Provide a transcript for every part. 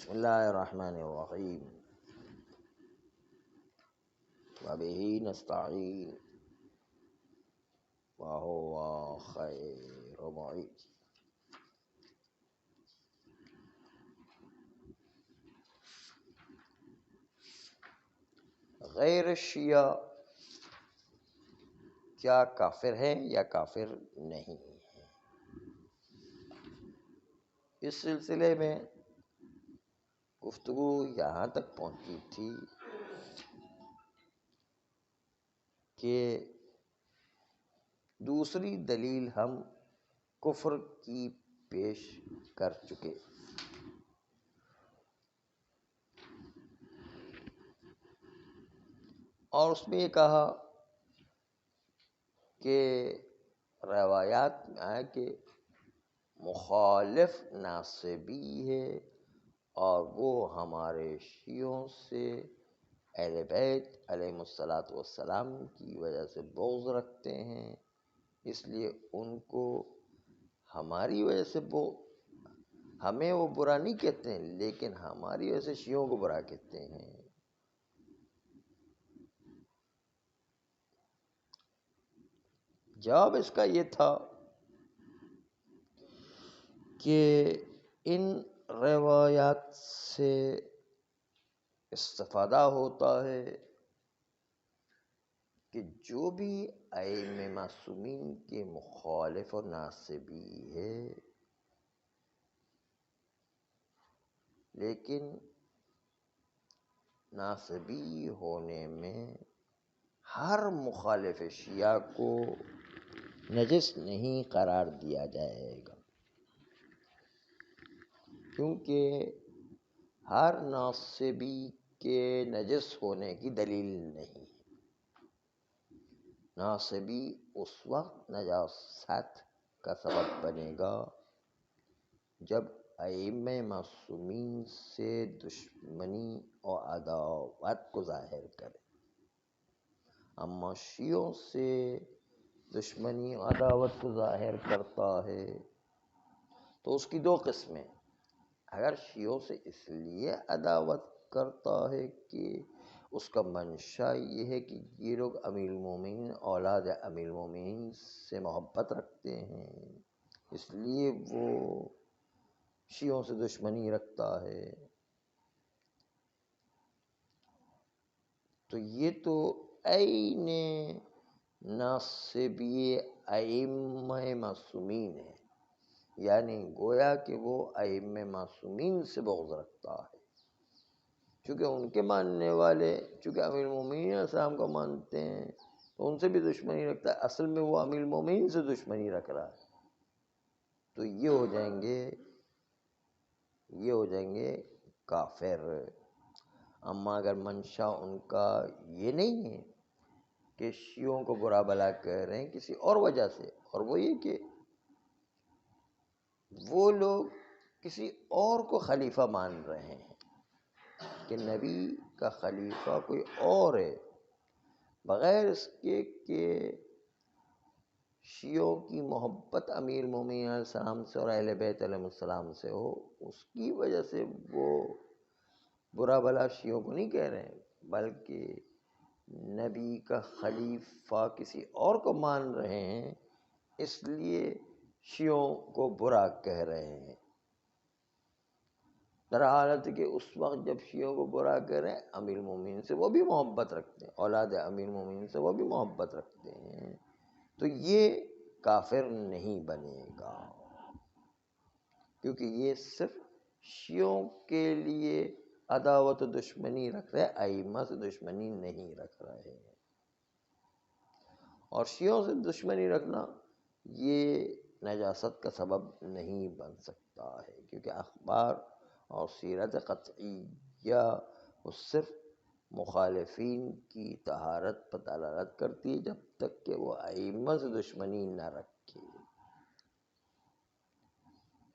بسم اللہ الرحمن الرحیم وبہ نستعین وہو خیر معین۔ غیر شیعہ کیا کافر ہیں یا کافر نہیں ہیں؟ اس سلسلے میں گفتگو یہاں تک پہنچی تھی کہ دوسری دلیل ہم کفر کی پیش کر چکے، اور اس میں یہ کہا کہ روایات میں آیا کہ مخالف ناصبی ہے اور وہ ہمارے شیعوں سے اہل بیت علیہ الصلاۃ والسلام کی وجہ سے بغض رکھتے ہیں، اس لیے ان کو ہماری وجہ سے ہمیں وہ برا نہیں کہتے ہیں، لیکن ہماری وجہ سے شیعوں کو برا کہتے ہیں۔ جواب اس کا یہ تھا کہ ان روایات سے استفادہ ہوتا ہے کہ جو بھی ائمہ معصومین کے مخالف اور ناصبی ہے، لیکن ناصبی ہونے میں ہر مخالف شیعہ کو نجس نہیں قرار دیا جائے گا، کیونکہ ہر ناصبی کے نجس ہونے کی دلیل نہیں۔ ناصبی اس وقت نجاست کا سبب بنے گا جب ائمہ معصومین سے دشمنی اور عداوت کو ظاہر کرے، اما شیعوں سے دشمنی اور عداوت کو ظاہر کرتا ہے تو اس کی دو قسمیں۔ اگر شیعوں سے اس لیے عداوت کرتا ہے کہ اس کا منشا یہ ہے کہ یہ لوگ امیر المومنین اولاد امیر المومنین سے محبت رکھتے ہیں، اس لیے وہ شیعوں سے دشمنی رکھتا ہے، تو یہ تو عین ناصبی ائمہ معصومین ہے، یعنی گویا کہ وہ ائمہ معصومین سے بغض رکھتا ہے، چونکہ ان کے ماننے والے چونکہ امیر المومنین علیہ السلام کو مانتے ہیں تو ان سے بھی دشمنی رکھتا ہے، اصل میں وہ امیر المومنین سے دشمنی رکھ رہا ہے، تو یہ ہو جائیں گے کافر۔ اما اگر منشا ان کا یہ نہیں ہے کہ شیعوں کو برا بلا کہہ رہے ہیں کسی اور وجہ سے، اور وہ یہ کہ وہ لوگ کسی اور کو خلیفہ مان رہے ہیں کہ نبی کا خلیفہ کوئی اور ہے، بغیر اس کے کہ شیعوں کی محبت امیر مومنین علیہ السلام سے اور اہل بیت علیہ السلام سے ہو، اس کی وجہ سے وہ برا بھلا شیعوں کو نہیں کہہ رہے ہیں، بلکہ نبی کا خلیفہ کسی اور کو مان رہے ہیں، اس لیے شیعوں کو برا کہہ رہے ہیں، در حالت کہ اس وقت جب شیعوں کو برا کہہ رہے ہیں امیر المومنین سے وہ بھی محبت رکھتے ہیں، اولاد امیر المومنین سے وہ بھی محبت رکھتے ہیں، تو یہ کافر نہیں بنے گا، کیونکہ یہ صرف شیعوں کے لیے عداوت و دشمنی رکھ رہے، ائمہ سے دشمنی نہیں رکھ رہے، اور شیعوں سے دشمنی رکھنا یہ نجاست کا سبب نہیں بن سکتا ہے، کیونکہ اخبار اور سیرت قطعیہ وہ صرف مخالفین کی طہارت پر دلالت کرتی ہے جب تک کہ وہ ائمہ سے دشمنی نہ رکھے،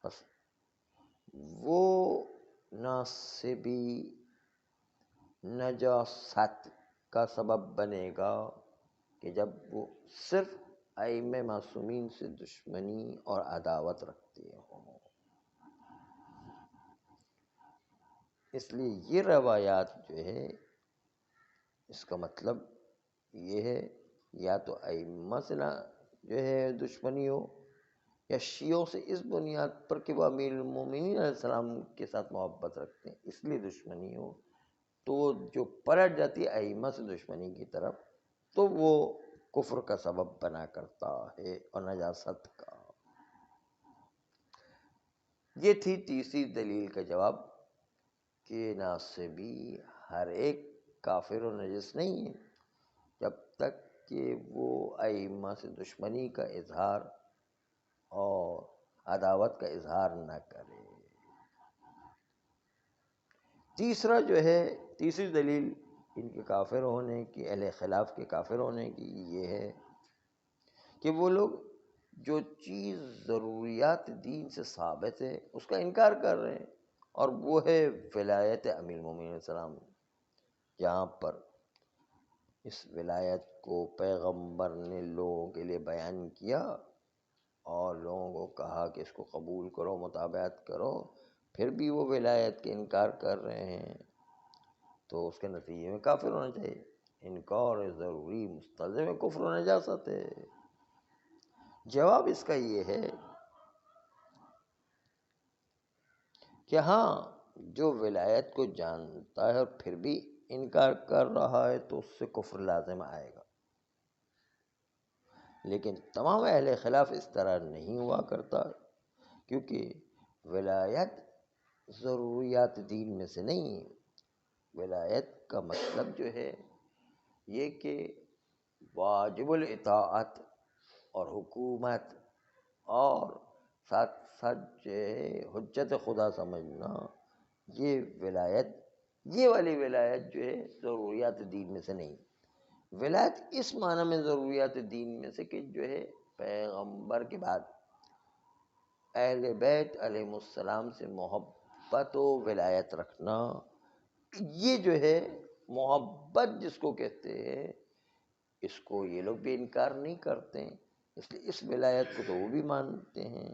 بس وہ ناصبی نجاست کا سبب بنے گا کہ جب وہ صرف ائمہ معصومین سے دشمنی اور عداوت رکھتے ہوں۔ اس لیے یہ روایات جو ہے اس کا مطلب یہ ہے یا تو ائمہ سے جو ہے دشمنی ہو، یا شیعوں سے اس بنیاد پر کہ وہ امیر المومنین علیہ السلام کے ساتھ محبت رکھتے ہیں اس لیے دشمنی ہو، تو جو پلٹ جاتی ہے ائمہ سے دشمنی کی طرف تو وہ کفر کا سبب بنا کرتا ہے اور نجاست کا۔ یہ تھی تیسری دلیل کا جواب کہ ناصبی ہر ایک کافر و نجس نہیں ہے جب تک کہ وہ ائمہ سے دشمنی کا اظہار اور عداوت کا اظہار نہ کرے۔ تیسرا جو ہے تیسری دلیل ان کے کافر ہونے کی، اہل خلاف کے کافر ہونے کی یہ ہے کہ وہ لوگ جو چیز ضروریات دین سے ثابت ہے اس کا انکار کر رہے ہیں، اور وہ ہے ولایت امیر المومنین علیہ السلام، جہاں پر اس ولایت کو پیغمبر نے لوگوں کے لیے بیان کیا اور لوگوں کو کہا کہ اس کو قبول کرو، متابعت کرو، پھر بھی وہ ولایت کے انکار کر رہے ہیں، تو اس کے نتیجے میں کافر ہونا چاہیے۔ انکار ضروری مستلزم کفر و نجاست ہے۔ جواب اس کا یہ ہے کہ ہاں، جو ولایت کو جانتا ہے اور پھر بھی انکار کر رہا ہے تو اس سے کفر لازم آئے گا، لیکن تمام اہل خلاف اس طرح نہیں ہوا کرتا، کیونکہ ولایت ضروریات دین میں سے نہیں ہے۔ ولایت کا مطلب جو ہے یہ کہ واجب الاطاعت اور حکومت اور ساتھ ساتھ جو ہے حجت خدا سمجھنا، یہ ولایت، یہ والی ولایت جو ہے ضروریات دین میں سے نہیں۔ ولایت اس معنی میں ضروریات دین میں سے کہ جو ہے پیغمبر کے بعد اہل بیت علیہ السلام سے محبت و ولایت رکھنا، یہ جو ہے محبت جس کو کہتے ہیں، اس کو یہ لوگ بھی انکار نہیں کرتے ہیں، اس لیے اس ولایت کو تو وہ بھی مانتے ہیں،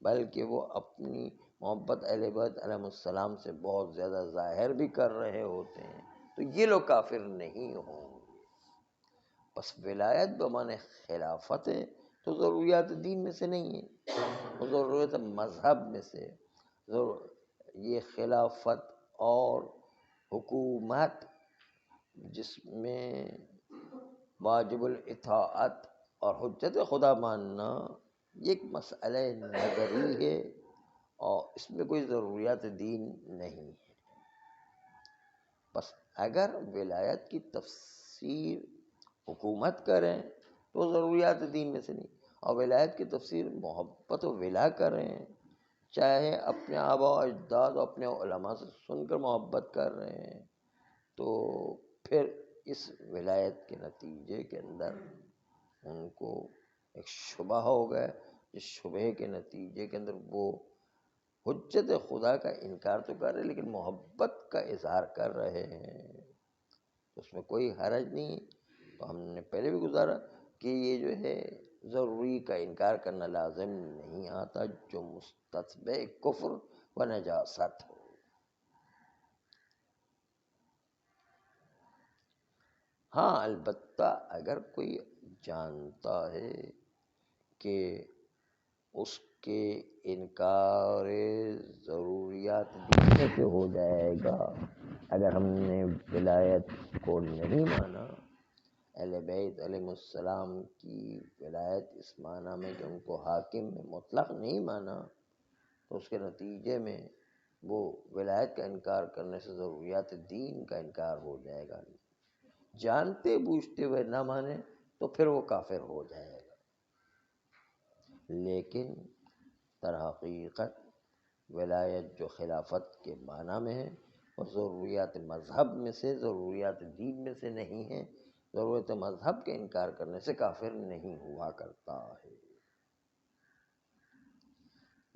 بلکہ وہ اپنی محبت اہل بیت علیہ السلام سے بہت زیادہ ظاہر بھی کر رہے ہوتے ہیں، تو یہ لوگ کافر نہیں ہوں گے۔ بس ولایت بمعنی خلافت ہے تو ضروریات دین میں سے نہیں ہے، وہ ضرورت مذہب میں سے۔ یہ خلافت اور حکومت جس میں واجب الاطاعت اور حجت خدا ماننا، یہ ایک مسئلہ نظری ہے اور اس میں کوئی ضروریات دین نہیں ہے۔ بس اگر ولایت کی تفسیر حکومت کریں تو ضروریات دین میں سے نہیں، اور ولایت کی تفسیر محبت و ولا کریں، چاہے اپنے آباء و اجداد اور اپنے علماء سے سن کر محبت کر رہے ہیں، تو پھر اس ولایت کے نتیجے کے اندر ان کو ایک شبہ ہو گیا، جس شبہ کے نتیجے کے اندر وہ حجت خدا کا انکار تو کر رہے لیکن محبت کا اظہار کر رہے ہیں، اس میں کوئی حرج نہیں۔ تو ہم نے پہلے بھی گزارا کہ یہ جو ہے ضروری کا انکار کرنا لازم نہیں آتا جو مستتبع کفر و نجاست ہو۔ ہاں، البتہ اگر کوئی جانتا ہے کہ اس کے انکار ضروریات دین سے ہو جائے گا، اگر ہم نے ولایت کو نہیں مانا، اہل بیت علیہ السلام کی ولایت اس معنی میں کہ ان کو حاکم مطلق نہیں مانا، تو اس کے نتیجے میں وہ ولایت کا انکار کرنے سے ضروریات دین کا انکار ہو جائے گا۔ جانتے بوجھتے ہوئے نہ مانے تو پھر وہ کافر ہو جائے گا، لیکن در حقیقت ولایت جو خلافت کے معنی میں ہے اور ضروریات مذہب میں سے، ضروریات دین میں سے نہیں ہے، ضرورت مذہب کے انکار کرنے سے کافر نہیں ہوا کرتا ہے۔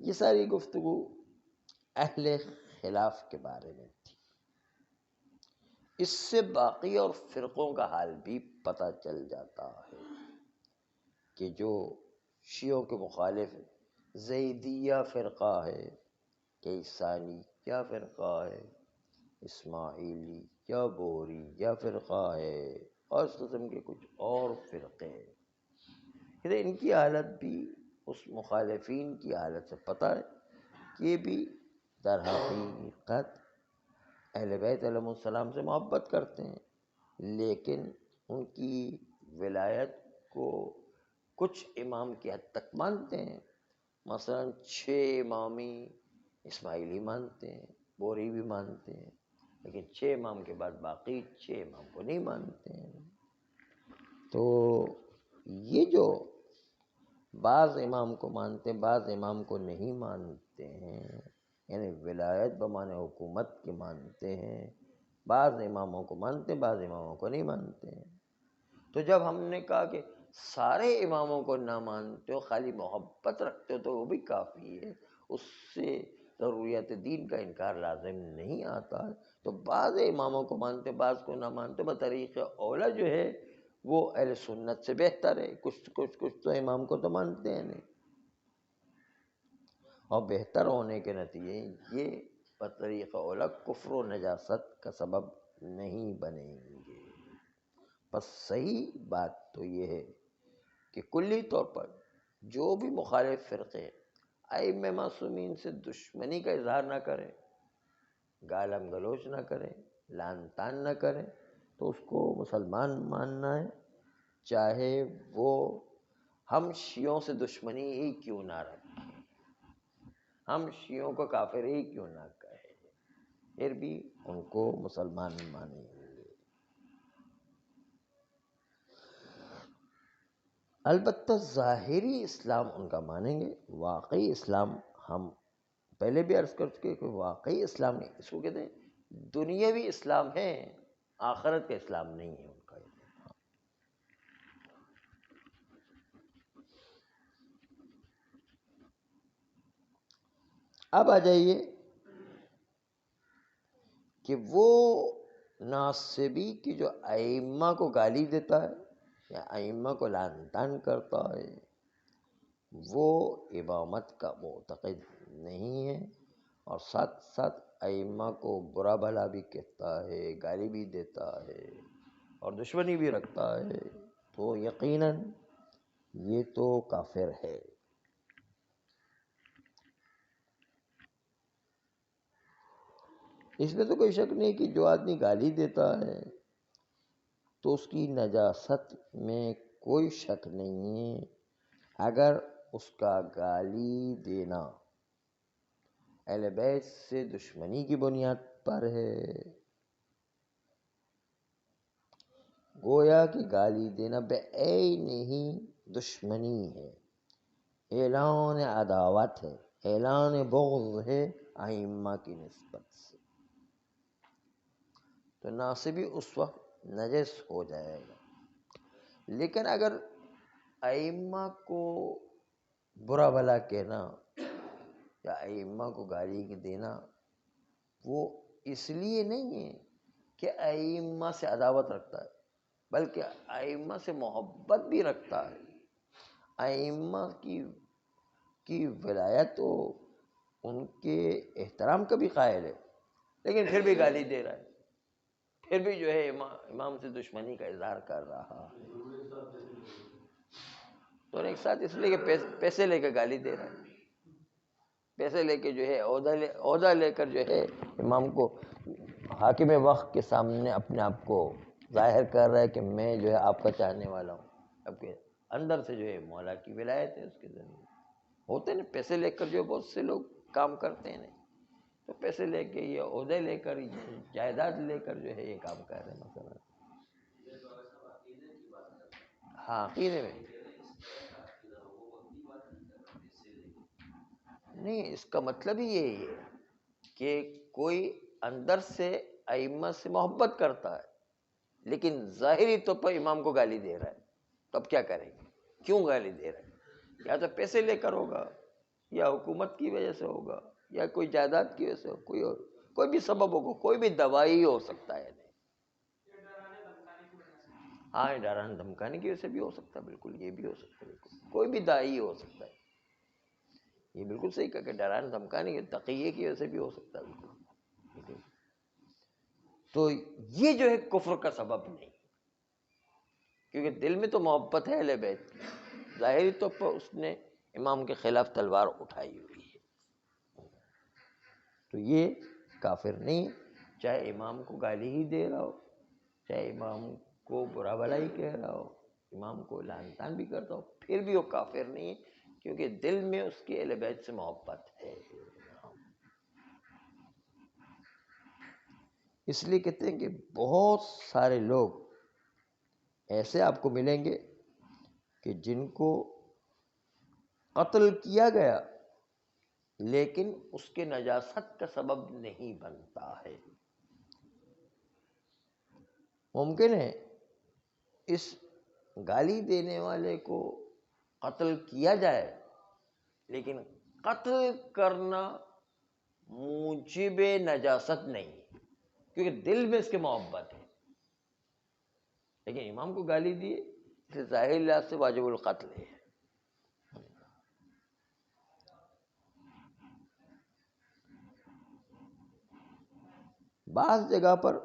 یہ ساری گفتگو اہل خلاف کے بارے میں تھی۔ اس سے باقی اور فرقوں کا حال بھی پتہ چل جاتا ہے کہ جو شیعوں کے مخالف زیدیہ فرقہ ہے، کہ ثانیہ فرقہ ہے، اسماعیلی یا بوری یا فرقہ ہے، اور اس قسم کے کچھ اور فرقے ہیں، ان کی حالت بھی اس مخالفین کی حالت سے پتہ ہے کہ یہ بھی در حقیقت اہل بیت علیہ السلام سے محبت کرتے ہیں، لیکن ان کی ولایت کو کچھ امام کی حد تک مانتے ہیں، مثلا 6 امامی اسماعیلی مانتے ہیں، بوری بھی مانتے ہیں، لیکن 6 امام کے بعد باقی 6 امام کو نہیں مانتے ہیں۔ تو یہ جو بعض امام کو مانتے ہیں بعض امام کو نہیں مانتے ہیں، یعنی ولایت بمعنی حکومت کے مانتے ہیں، بعض اماموں کو مانتے ہیں بعض اماموں کو نہیں مانتے ہیں۔ تو جب ہم نے کہا کہ سارے اماموں کو نہ مانتے ہو، خالی محبت رکھتے ہو، تو وہ بھی کافی ہے، اس سے ضروریات دین کا انکار لازم نہیں آتا ہے۔ تو بعض اماموں کو مانتے بعض کو نہ مانتے، بطریق اولا جو ہے وہ اہل سنت سے بہتر ہے، کچھ تو امام کو تو مانتے ہیں نہیں، اور بہتر ہونے کے نتیجے یہ بطریق اولا کفر و نجاست کا سبب نہیں بنیں گے۔ بس صحیح بات تو یہ ہے کہ کلی طور پر جو بھی مخالف فرقے ائمہ معصومین سے دشمنی کا اظہار نہ کریں، گالم گلوچ نہ کریں، لعن طعن نہ کریں، تو اس کو مسلمان ماننا ہے، چاہے وہ ہم شیعوں سے دشمنی ہی کیوں نہ رکھیں، ہم شیعوں کو کافر ہی کیوں نہ کہیں، پھر بھی ان کو مسلمان مانیں گے۔ البتہ ظاہری اسلام ان کا مانیں گے، واقعی اسلام ہم پہلے بھی عرض کر چکے کہ واقعی اسلام نہیں، اس کو کہتے ہیں دنیاوی اسلام ہے، آخرت کا اسلام نہیں ہے ان کا۔ اب آ جائیے کہ وہ ناصبی کی جو ائمہ کو گالی دیتا ہے یا ائمہ کو لعن طعن کرتا ہے، وہ امامت کا معتقد نہیں ہے، اور ساتھ ساتھ ائمہ کو برا بھلا بھی کہتا ہے، گالی بھی دیتا ہے اور دشمنی بھی رکھتا ہے، تو یقیناً یہ تو کافر ہے۔ اس میں تو کوئی شک نہیں کہ جو آدمی گالی دیتا ہے تو اس کی نجاست میں کوئی شک نہیں ہے، اگر اس کا گالی دینا اہل بیت سے دشمنی کی بنیاد پر ہے، گویا کہ گالی دینا بعین ہی دشمنی ہے، اعلان عداوت ہے، اعلان بغض ہے ائمہ کی نسبت سے، تو ناصبی اس وقت نجس ہو جائے گا۔ لیکن اگر ائمہ کو برا بھلا کہنا یا ائمہ کو گالی دینا وہ اس لیے نہیں ہے کہ ائمہ سے عداوت رکھتا ہے، بلکہ ائمہ سے محبت بھی رکھتا ہے، ائمہ کی ولایت تو ان کے احترام کا بھی قائل ہے، لیکن پھر بھی گالی دے رہا ہے، پھر بھی جو ہے امام سے دشمنی کا اظہار کر رہا ہے، تو ایک ساتھ اس لیے کہ پیسے لے کے گالی دے رہا ہے، پیسے لے کے جو ہے عہدہ لے کر جو ہے امام کو حاکم وقت کے سامنے اپنے آپ کو ظاہر کر رہا ہے کہ میں جو ہے آپ کا چاہنے والا ہوں، اب کے اندر سے جو ہے مولا کی ولایت ہے اس کے ذریعے ہوتے ہیں۔ پیسے لے کر جو بہت سے لوگ کام کرتے ہیں، تو پیسے لے کے یہ عہدے لے کر جائیداد لے کر جو ہے یہ کام کر رہے ہیں، مثلا ہاں عقیدے میں نہیں، اس کا مطلب ہی یہی ہے کہ کوئی اندر سے ائمہ سے محبت کرتا ہے لیکن ظاہری طور پر امام کو گالی دے رہا ہے، تو اب کیا کریں گے؟ کیوں گالی دے رہا ہے؟ یا تو پیسے لے کر ہوگا، یا حکومت کی وجہ سے ہوگا، یا کوئی جائیداد کی وجہ سے ہوگا، کوئی بھی سبب ہوگا، کوئی بھی دوائی ہو سکتا ہے، ہاں ڈرانے دھمکانے کی وجہ سے بھی ہو سکتا ہے، بالکل یہ بھی ہو سکتا ہے، بالکل کوئی بھی داعی ہو سکتا ہے، یہ بالکل صحیح کہا کہ ڈرانے دھمکانے کی تقیے کی وجہ سے بھی ہو سکتا ہے، بالکل۔ تو یہ جو ہے کفر کا سبب نہیں، کیونکہ دل میں تو محبت ہے اہل بیت کی، ظاہری طور پر اس نے امام کے خلاف تلوار اٹھائی ہوئی ہے، تو یہ کافر نہیں، چاہے امام کو گالی ہی دے رہا ہو، چاہے امام کو برا بھلا ہی کہہ رہا ہو، امام کو لعن طعن بھی کرتا ہو، پھر بھی وہ کافر نہیں ہے، کیونکہ دل میں اس کی اہل بیت سے محبت ہے۔ اس لیے کہتے ہیں کہ بہت سارے لوگ ایسے آپ کو ملیں گے کہ جن کو قتل کیا گیا لیکن اس کے نجاست کا سبب نہیں بنتا ہے۔ ممکن ہے اس گالی دینے والے کو قتل کیا جائے لیکن قتل کرنا موجب نجاست نہیں، کیونکہ دل میں اس کے محبت ہے، لیکن امام کو گالی دیے اس سے ظاہر لحاظ سے واجب القتل ہے۔ بعض جگہ پر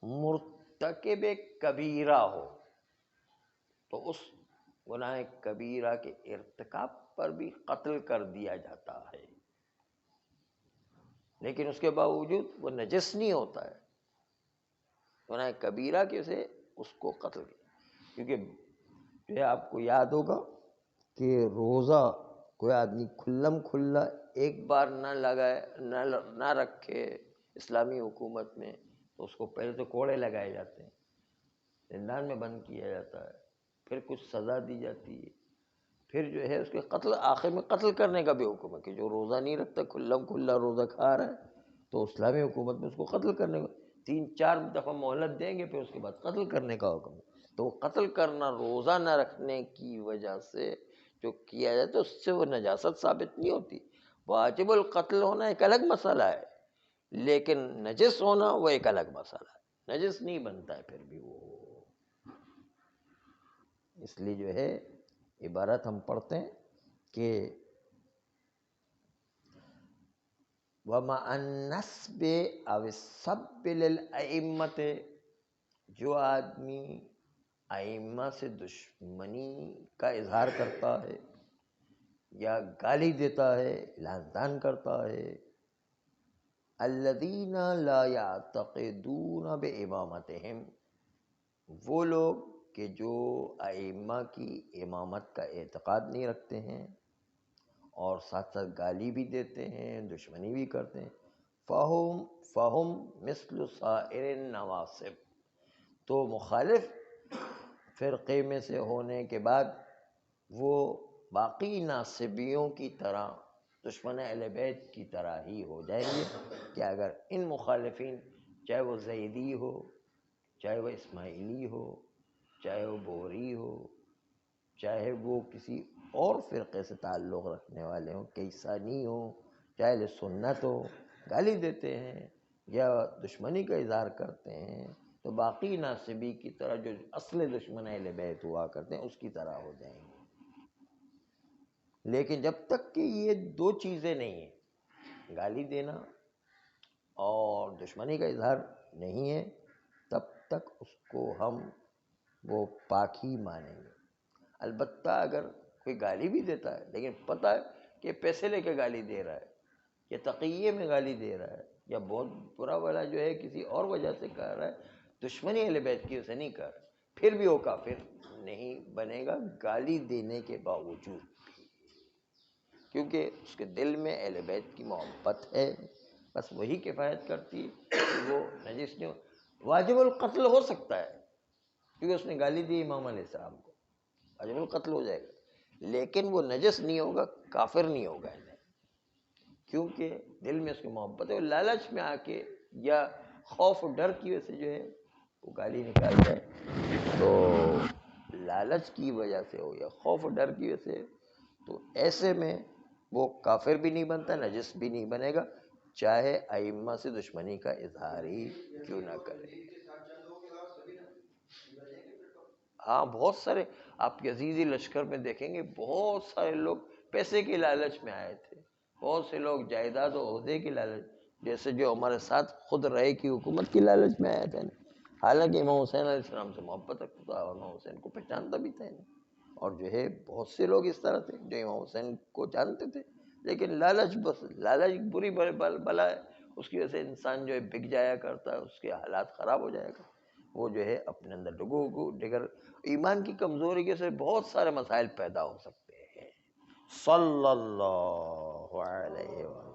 مرتکب کبیرہ ہو تو اس گناہ کبیرہ کے ارتکاب پر بھی قتل کر دیا جاتا ہے، لیکن اس کے باوجود وہ نجس نہیں ہوتا ہے، گناہ کبیرہ کے سے اس کو قتل کیا، کیونکہ جو ہے آپ کو یاد ہوگا کہ روزہ کوئی آدمی کھلم کھلا ایک بار نہ لگائے نہ رکھے اسلامی حکومت میں تو اس کو پہلے تو کوڑے لگائے جاتے ہیں، زندان میں بند کیا جاتا ہے، پھر کچھ سزا دی جاتی ہے، پھر جو ہے اس کے قتل، آخر میں قتل کرنے کا بھی حکم ہے کہ جو روزہ نہیں رکھتا کھلم کھلا روزہ کھا رہا ہے تو اسلامی حکومت میں اس کو قتل کرنے کا 3-4 دفعہ مہلت دیں گے، پھر اس کے بعد قتل کرنے کا حکم ہے۔ تو قتل کرنا روزہ نہ رکھنے کی وجہ سے جو کیا جائے تو اس سے وہ نجاست ثابت نہیں ہوتی، واجب القتل ہونا ایک الگ مسئلہ ہے، لیکن نجس ہونا وہ ایک الگ مسئلہ ہے، نجس نہیں بنتا ہے پھر بھی وہ۔ اس لیے جو ہے عبارت ہم پڑھتے ہیں کہ وَمَعَ النَّسْبِ أَوِ السَّبِّ لِلْأَئِمَّةِ، جو آدمی ائمہ سے دشمنی کا اظہار کرتا ہے یا گالی دیتا ہے، لعن طعن کرتا ہے، الذین لا یعتقدون بامامتہم، وہ لوگ کہ جو ائمہ کی امامت کا اعتقاد نہیں رکھتے ہیں اور ساتھ ساتھ گالی بھی دیتے ہیں، دشمنی بھی کرتے ہیں، فہم مثل سائر النواصب، تو مخالف فرقے میں سے ہونے کے بعد وہ باقی ناصبیوں کی طرح، دشمن اہل بیت کی طرح ہی ہو جائیں گے، کہ اگر ان مخالفین چاہے وہ زیدی ہو، چاہے وہ اسماعیلی ہو، چاہے وہ بوری ہو، چاہے وہ کسی اور فرقے سے تعلق رکھنے والے ہوں، کیسانی ہو، چاہے اہل سنت ہو، گالی دیتے ہیں یا دشمنی کا اظہار کرتے ہیں تو باقی ناصبی کی طرح جو اصل دشمن اہل بیت ہوا کرتے ہیں اس کی طرح ہو جائیں گے۔ لیکن جب تک کہ یہ دو چیزیں نہیں ہیں، گالی دینا اور دشمنی کا اظہار نہیں ہے، تب تک اس کو ہم وہ پاک ہی مانیں گے۔ البتہ اگر کوئی گالی بھی دیتا ہے لیکن پتہ ہے کہ پیسے لے کے گالی دے رہا ہے یا تقیے میں گالی دے رہا ہے یا بہت برا والا جو ہے کسی اور وجہ سے کہہ رہا ہے، دشمنی اہل بیت کی اسے نہیں کہہ رہا، پھر بھی وہ کافر نہیں بنے گا گالی دینے کے باوجود، کیونکہ اس کے دل میں اہل بیت کی محبت ہے، بس وہی کفایت کرتی ہے کہ وہ نجس نہیں ہو۔ واجب القتل ہو سکتا ہے کیونکہ اس نے گالی دی امام علیہ السلام کو، واجب القتل ہو جائے گا، لیکن وہ نجس نہیں ہوگا، کافر نہیں ہوگا، کیونکہ دل میں اس کی محبت ہے، لالچ میں آ کے یا خوف و ڈر کی وجہ سے جو ہے وہ گالی نکال جائے، تو لالچ کی وجہ سے ہو یا خوف و ڈر کی وجہ سے، تو ایسے میں وہ کافر بھی نہیں بنتا، نجس بھی نہیں بنے گا، چاہے ائمہ سے دشمنی کا اظہار ہی کیوں نہ کرے۔ ہاں بہت سارے آپ یزیدی لشکر میں دیکھیں گے، بہت سارے لوگ پیسے کی لالچ میں آئے تھے، بہت سے لوگ جائیداد و عہدے کی لالچ، جیسے جو ہمارے ساتھ خود رہے کی حکومت کی لالچ میں آیا تھا، حالانکہ امام حسین علیہ السلام سے محبت رکھتا تھا اور امام حسین کو پہچانتا بھی تھا، اور جو ہے بہت سے لوگ اس طرح تھے جو امام حسین کو جانتے تھے، لیکن لالچ، بس لالچ بری بلا ہے، اس کی وجہ سے انسان جو ہے بک جایا کرتا ہے، اس کے حالات خراب ہو جایا کرتا، وہ جو ہے اپنے اندر ڈگر ایمان کی کمزوری کے سے بہت سارے مسائل پیدا ہو سکتے ہیں۔ صلی اللہ علیہ وسلم۔